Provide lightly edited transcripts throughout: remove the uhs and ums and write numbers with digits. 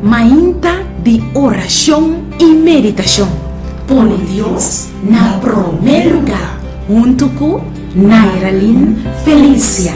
Mainta de oración y meditación. Pone Dios na primer lugar. Junto con Nairalyn Felicia.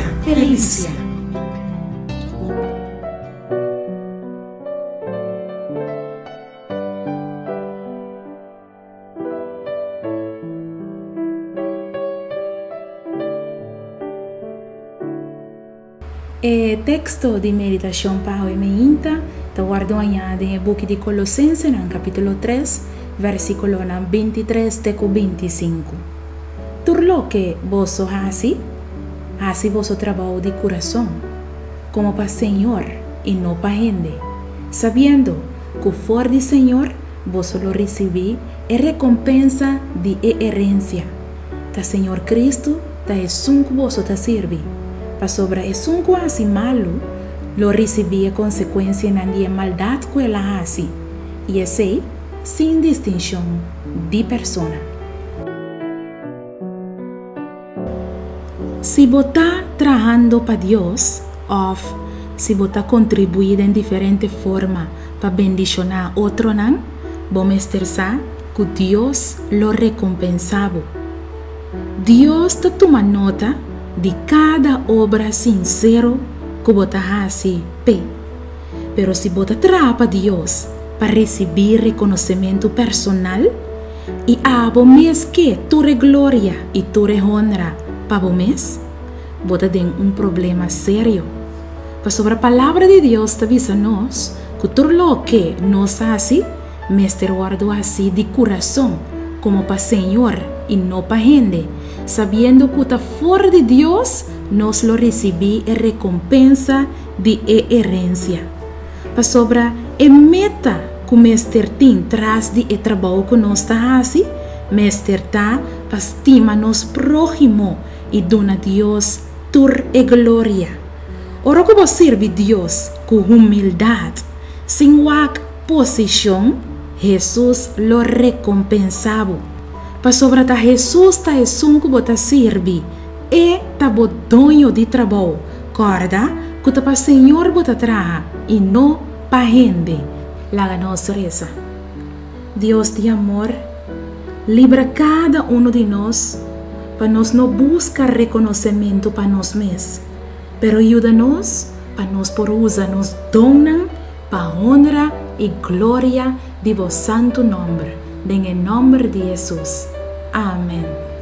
O texto de meditação para o Mainta está guardado em book de Colossenses, no capítulo 3, versículo 23 até 25. Turlo que vos assim vos trabalho de coração, como para Senhor e não para gente, sabendo que o for de Senhor vos lo recebi e recompensa de herencia. Ta Senhor Cristo ta es un que vos ta sirvi. Pa sobra es un quasi malo, lo recebi a consequência na dia maldade que ela hace, e esse sem distinção de persona. Se você está trabalhando para Deus, ou se você está contribuindo em diferente forma para bendicionar outro, vamos estar que Deus lo recompensava. Deus está tomando nota de cada obra sincero que você hace, pero se você trabalha para Deus para receber reconhecimento personal e a vos que tu glória e tu honra para vos, você tem problema sério. Para sobre a palavra de Deus está avisa-nos que tudo lo que nos hace, mestre guardo assim de coração, como para Senhor e não para gente, sabendo que está fora de Deus, nos lo recebi e recompensa de herencia. Para sobre a meta que o mestre tem traz de trabalho que nós está assim, mestre está para estima nos próximo e dona Deus tur e glória. Ora que você serve Deus com humildade, sem wak posição, Jesus lo recompensava. Para sobre a Jesus ta é um que você serve e ta dono de trabalho, corda que ta para Senhor você traga e não para gente. Laga nos reza. Deus de amor, libra cada de nós para nós não buscar reconhecimento para nós mesmos, pero ajuda-nos para nós por usar nos donan para honra e glória de vos santo nome, em nome de Jesus. Amém.